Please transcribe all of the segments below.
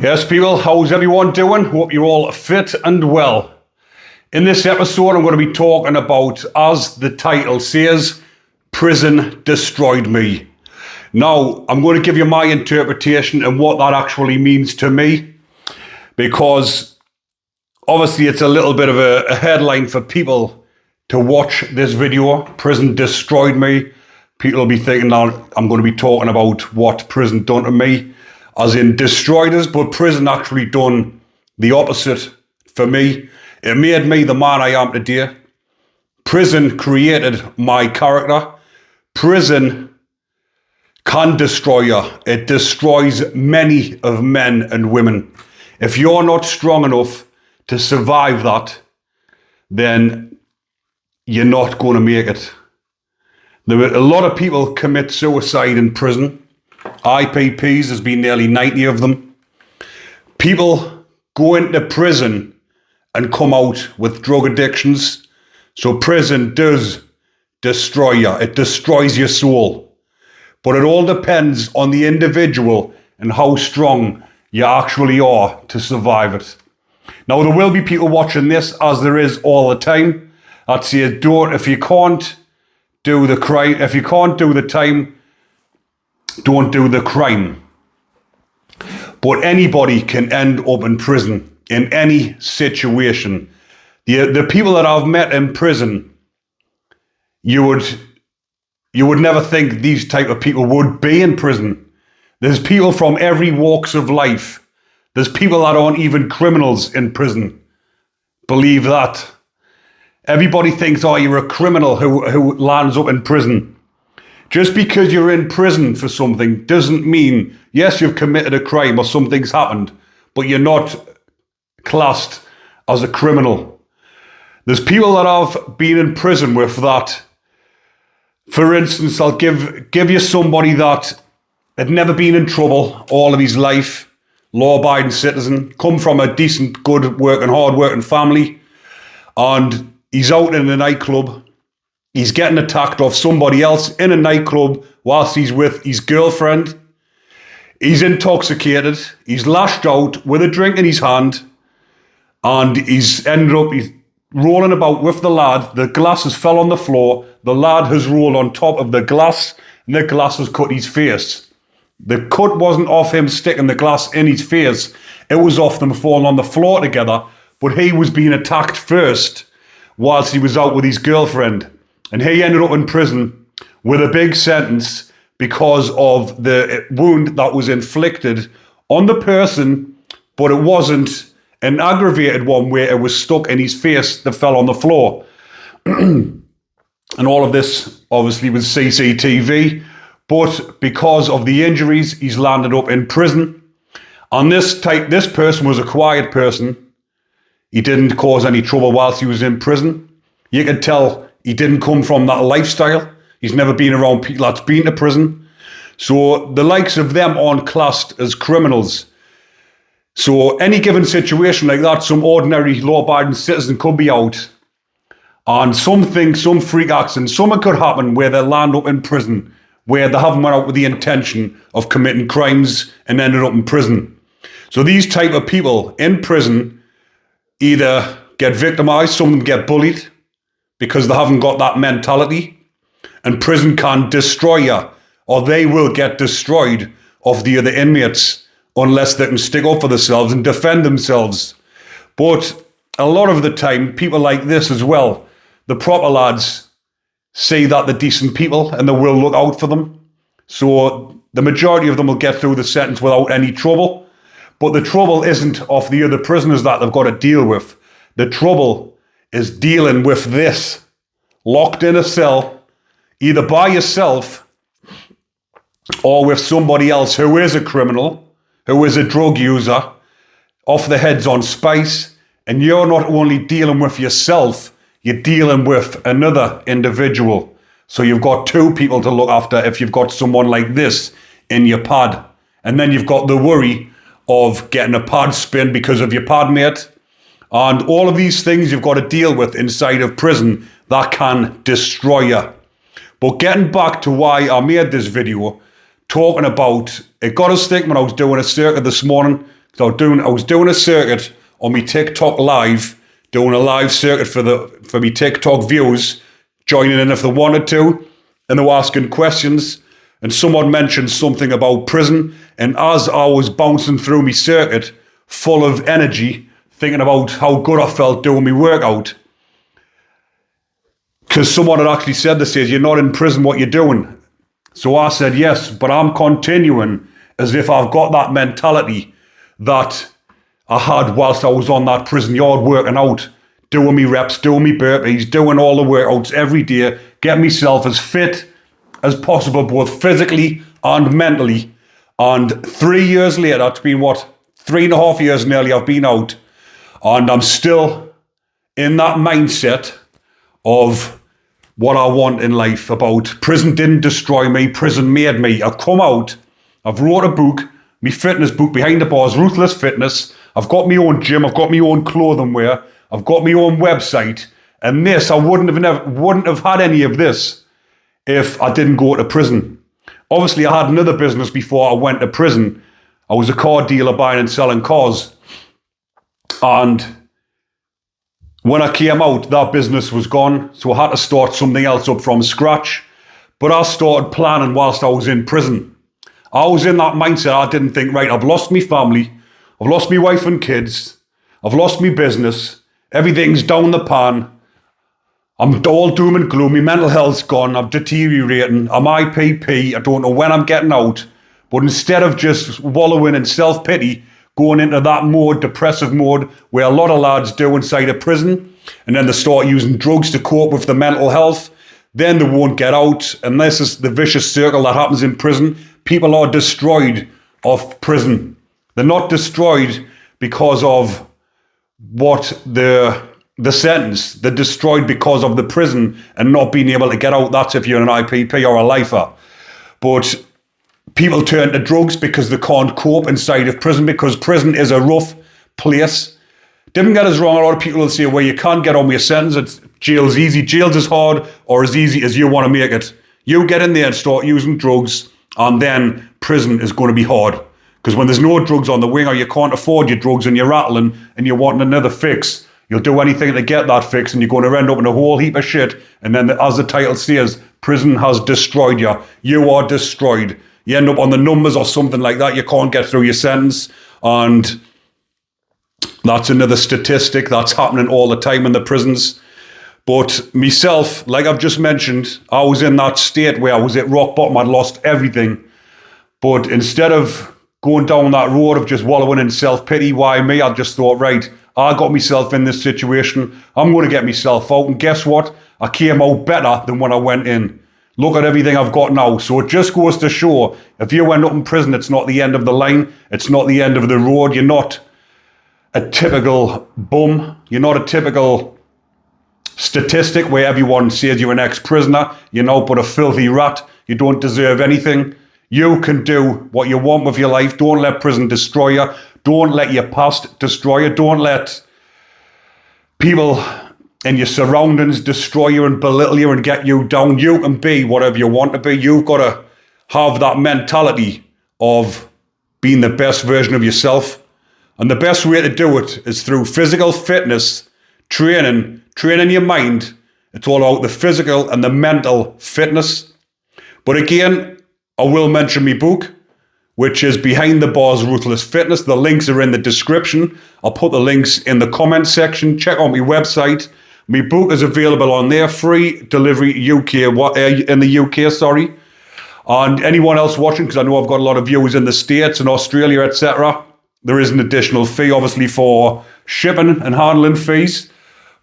Yes, people, how's everyone doing? Hope you're all fit and well. In this episode, I'm going to be talking about, as the title says, prison destroyed me. Now, I'm going to give you my interpretation and what that actually means to me, because obviously it's a little bit of a headline for people to watch this video. Prison destroyed me. People will be thinking that I'm going to be talking about what prison done to me, as in destroyed us, but prison actually done the opposite for me. It made me the man I am today. Prison created my character. Prison can destroy you. It destroys many of men and women. If you're not strong enough to survive that, then you're not going to make it. A lot of people commit suicide in prison. IPPs, there's been nearly 90 of them. People go into prison and come out with drug addictions. So prison does destroy you. It destroys your soul. But it all depends on the individual and how strong you actually are to survive it. Now, there will be people watching this, as there is all the time, that say, if you can't do the crime, if you can't do the time, don't do the crime. But anybody can end up in prison in any situation. The people that I've met in prison, you would never think these type of people would be in prison. There's people from every walks of life. There's people that aren't even criminals in prison. Believe that. Everybody thinks, oh, you're a criminal who lands up in prison. Just because you're in prison for something doesn't mean, yes, you've committed a crime or something's happened, but you're not classed as a criminal. There's people that I've been in prison with that, for instance, I'll give you somebody that had never been in trouble all of his life, law-abiding citizen, come from a decent, good working, hard-working family, and he's out in a nightclub. He's getting attacked off somebody else in a nightclub whilst he's with his girlfriend. He's intoxicated. He's lashed out with a drink in his hand. And he's rolling about with the lad. The glass has fell on the floor. The lad has rolled on top of the glass. And the glass has cut his face. The cut wasn't off him sticking the glass in his face. It was off them falling on the floor together. But he was being attacked first whilst he was out with his girlfriend. And he ended up in prison with a big sentence because of the wound that was inflicted on the person, but it wasn't an aggravated one where it was stuck in his face that fell on the floor. And all of this obviously was CCTV, but because of the injuries, he's landed up in prison. And this person was a quiet person. He didn't cause any trouble whilst he was in prison. You could tell he didn't come from that lifestyle. He's never been around people that's been to prison. So the likes of them aren't classed as criminals. So any given situation like that, some ordinary law-abiding citizen could be out, and some freak accident, something could happen where they land up in prison, where they haven't went out with the intention of committing crimes and ended up in prison. So these type of people in prison either get victimized, some of them get bullied, because they haven't got that mentality, and prison can destroy you, or they will get destroyed of the other inmates unless they can stick up for themselves and defend themselves. But a lot of the time, people like this as well, the proper lads, see that they're decent people and they will look out for them. So the majority of them will get through the sentence without any trouble. But the trouble isn't of the other prisoners that they've got to deal with. The trouble is dealing with this, locked in a cell, either by yourself or with somebody else who is a criminal, who is a drug user, off the heads on spice, and you're not only dealing with yourself, you're dealing with another individual. So you've got two people to look after if you've got someone like this in your pad. And then you've got the worry of getting a pad spin because of your pad mate. And all of these things you've got to deal with inside of prison that can destroy you. But getting back to why I made this video, talking about, it got a stick when I was doing a circuit this morning, So I was doing a circuit on my TikTok live, doing a live circuit for me TikTok viewers, joining in if they wanted to, and they were asking questions. And someone mentioned something about prison, and as I was bouncing through my circuit, full of energy, thinking about how good I felt doing my workout, because someone had actually said this, says, "You're not in prison, what you're doing?" So I said, yes, but I'm continuing as if I've got that mentality that I had whilst I was on that prison yard working out, doing me reps, doing me burpees, doing all the workouts every day, getting myself as fit as possible, both physically and mentally. And 3 years later, it's been 3.5 years nearly I've been out, and I'm still in that mindset of what I want in life, about prison didn't destroy me, prison made me. I've come out, I've wrote a book, my fitness book, Behind the Bars, Ruthless Fitness. I've got my own gym, I've got my own clothing wear, I've got my own website, and this, I wouldn't have had any of this if I didn't go to prison. Obviously, I had another business before I went to prison. I was a car dealer buying and selling cars. And when I came out, that business was gone. So I had to start something else up from scratch. But I started planning whilst I was in prison. I was in that mindset. I didn't think, right, I've lost my family. I've lost my wife and kids. I've lost my business. Everything's down the pan. I'm all doom and gloom. My mental health's gone. I'm deteriorating. I'm IPP. I don't know when I'm getting out. But instead of just wallowing in self-pity, going into that mode, depressive mode, where a lot of lads do inside a prison, and then they start using drugs to cope with the mental health, then they won't get out. And this is the vicious circle that happens in prison. People are destroyed of prison. They're not destroyed because of what the sentence. They're destroyed because of the prison and not being able to get out. That's if you're an IPP or a lifer. But people turn to drugs because they can't cope inside of prison, because prison is a rough place. Don't get us wrong, a lot of people will say, well, you can't get on with your sentence, jail's easy. Jail's as hard or as easy as you want to make it. You get in there and start using drugs, and then prison is going to be hard. Because when there's no drugs on the wing, or you can't afford your drugs and you're rattling and you're wanting another fix, you'll do anything to get that fix, and you're going to end up in a whole heap of shit. And then, as the title says, prison has destroyed you. You are destroyed. You end up on the numbers or something like that. You can't get through your sentence. And that's another statistic that's happening all the time in the prisons. But myself, like I've just mentioned, I was in that state where I was at rock bottom. I'd lost everything. But instead of going down that road of just wallowing in self-pity, why me? I just thought, right, I got myself in this situation. I'm going to get myself out. And guess what? I came out better than when I went in. Look at everything I've got now. So it just goes to show, if you end up in prison, it's not the end of the line. It's not the end of the road. You're not a typical bum. You're not a typical statistic where everyone says you're an ex-prisoner. You're not but a filthy rat. You don't deserve anything. You can do what you want with your life. Don't let prison destroy you. Don't let your past destroy you. Don't let people and your surroundings destroy you and belittle you and get you down. You can be whatever you want to be. You've got to have that mentality of being the best version of yourself. And the best way to do it is through physical fitness, training your mind. It's all about the physical and the mental fitness. But again, I will mention my book, which is Behind the Bars, Ruthless Fitness. The links are in the description. I'll put the links in the comment section. Check out my website. My book is available on there, free delivery in the UK, sorry. And anyone else watching, because I know I've got a lot of viewers in the States and Australia, etc., there is an additional fee, obviously, for shipping and handling fees.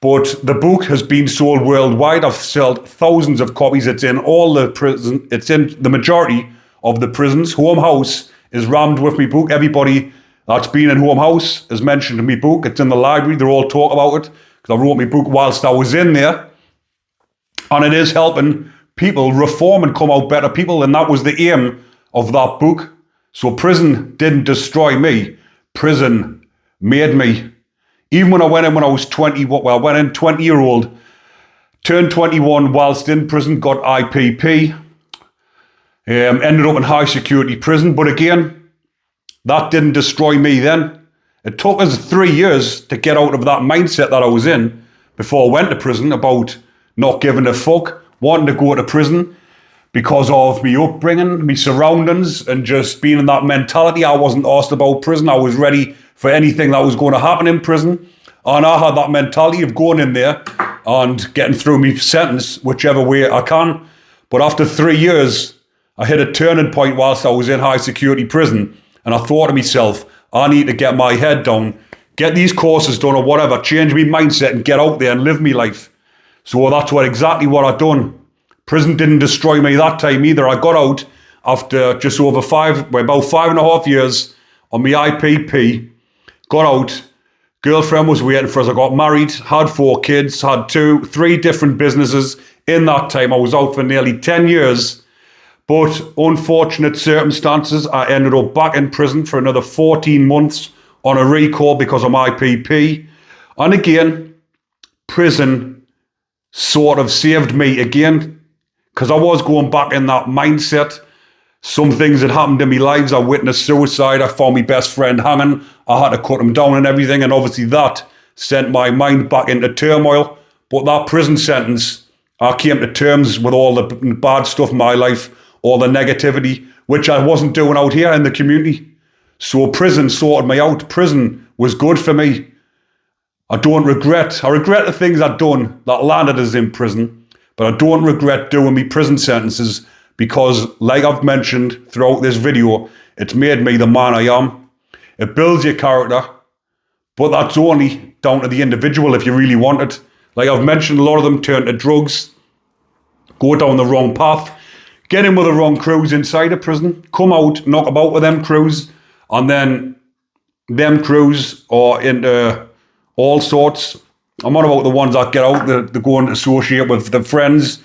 But the book has been sold worldwide. I've sold thousands of copies. It's in all the prison. It's in the majority of the prisons. Home House is rammed with my book. Everybody that's been in Home House has mentioned my book. It's in the library. They all talk about it, because I wrote my book whilst I was in there. And it is helping people reform and come out better people. And that was the aim of that book. So prison didn't destroy me. Prison made me. Even when I went in when I was 20, I went in 20-year-old, turned 21 whilst in prison, got IPP, ended up in high security prison. But again, That didn't destroy me then. It took us 3 years to get out of that mindset that I was in before I went to prison about not giving a fuck, wanting to go to prison because of me upbringing, me surroundings, and just being in that mentality. I wasn't asked about prison. I was ready for anything that was going to happen in prison. And I had that mentality of going in there and getting through my sentence whichever way I can. But after 3 years, I hit a turning point whilst I was in high security prison. And I thought to myself, I need to get my head down, get these courses done or whatever, change my mindset and get out there and live my life. So that's exactly what I done. Prison didn't destroy me that time either. I got out after just over about 5.5 years on my IPP, got out, girlfriend was waiting for us, I got married, had 4 kids, had 3 different businesses. In that time, I was out for nearly 10 years. But unfortunate circumstances, I ended up back in prison for another 14 months on a recall because of my IPP. And again, prison sort of saved me again because I was going back in that mindset. Some things had happened in my lives. I witnessed suicide. I found my best friend hanging. I had to cut him down and everything. And obviously that sent my mind back into turmoil. But that prison sentence, I came to terms with all the bad stuff in my life, all the negativity, which I wasn't doing out here in the community. So prison sorted me out. Prison was good for me. I regret the things I'd done that landed us in prison, but I don't regret doing me prison sentences because, like I've mentioned throughout this video, it's made me the man I am. It builds your character, but that's only down to the individual if you really want it. Like I've mentioned, a lot of them turn to drugs, go down the wrong path, get in with the wrong crews inside a prison, come out, knock about with them crews, and then them crews are into all sorts. I'm on about the ones that get out, they go and associate with the friends,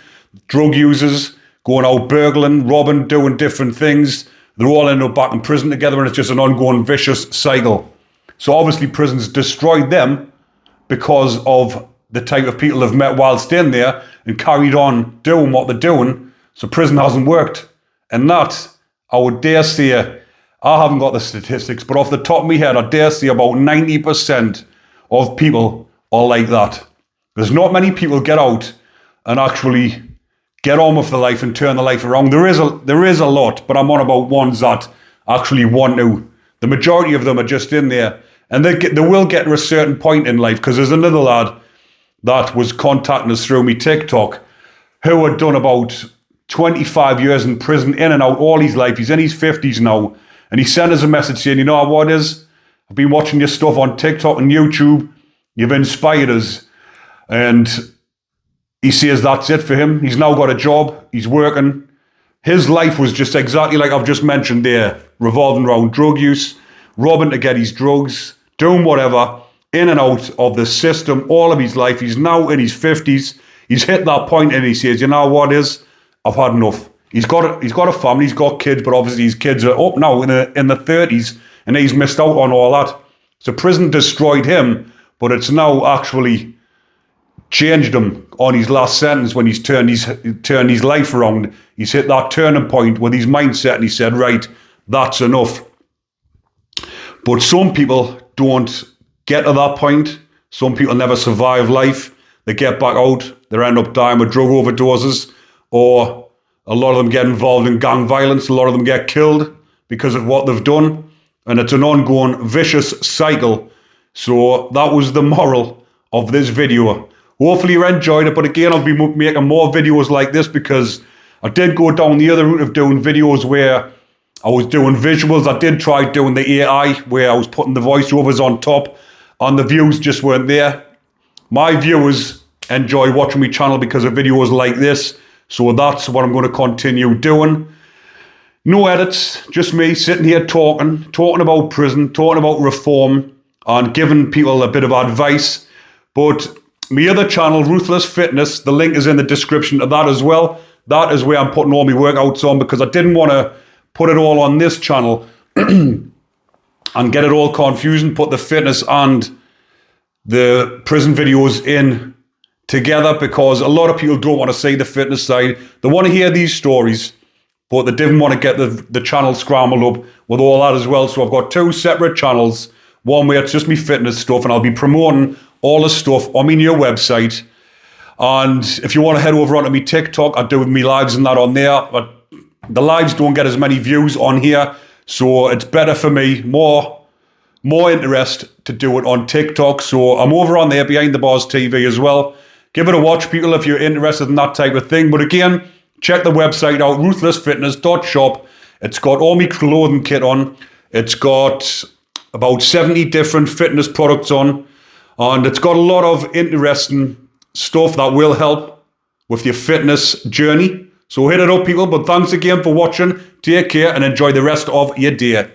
drug users, going out burgling, robbing, doing different things. They're all end up back in prison together and it's just an ongoing vicious cycle. So obviously prison's destroyed them because of the type of people they've met whilst in there and carried on doing what they're doing. So prison hasn't worked. And that, I would dare say, I haven't got the statistics, but off the top of my head, I dare say about 90% of people are like that. There's not many people get out and actually get on with their life and turn their life around. There is a lot, but I'm on about ones that actually want to. The majority of them are just in there. And they will get to a certain point in life, because there's another lad that was contacting us through me TikTok who had done about 25 years in prison, in and out all his life. He's in his 50s now. And he sent us a message saying, you know what it is? I've been watching your stuff on TikTok and YouTube. You've inspired us. And he says that's it for him. He's now got a job. He's working. His life was just exactly like I've just mentioned there, revolving around drug use, robbing to get his drugs, doing whatever, in and out of the system all of his life. He's now in his 50s. He's hit that point and he says, you know what it is? I've had enough. He's got a family, he's got kids, but obviously his kids are up now in the 30s and he's missed out on all that. So prison destroyed him, but it's now actually changed him on his last sentence when he's turned his life around. He's hit that turning point with his mindset and he said, right, that's enough. But some people don't get to that point. Some people never survive life. They get back out, they end up dying with drug overdoses, or a lot of them get involved in gang violence. A lot of them get killed because of what they've done. And it's an ongoing vicious cycle. So that was the moral of this video. Hopefully you enjoyed it. But again, I'll be making more videos like this because I did go down the other route of doing videos where I was doing visuals. I did try doing the AI where I was putting the voiceovers on top and the views just weren't there. My viewers enjoy watching my channel because of videos like this. So that's what I'm going to continue doing. No edits, just me sitting here talking about prison, talking about reform, and giving people a bit of advice. But my other channel, Ruthless Fitness, the link is in the description of that as well. That is where I'm putting all my workouts on because I didn't want to put it all on this channel and get it all confusing, put the fitness and the prison videos in together because a lot of people don't want to see the fitness side. They want to hear these stories. but they didn't want to get the channel scrambled up with all that as well. So I've got 2 separate channels. One where it's just me fitness stuff, and I'll be promoting all the stuff on my new website. And if you want to head over onto me TikTok, I do me lives and that on there. But the lives don't get as many views on here, so it's better for me, more interest to do it on TikTok. So I'm over on there, Behind the Bars TV as well. Give it a watch, people, if you're interested in that type of thing. But again, check the website out, ruthlessfitness.shop. It's got all my clothing kit on. It's got about 70 different fitness products on. And it's got a lot of interesting stuff that will help with your fitness journey. So hit it up, people. But thanks again for watching. Take care and enjoy the rest of your day.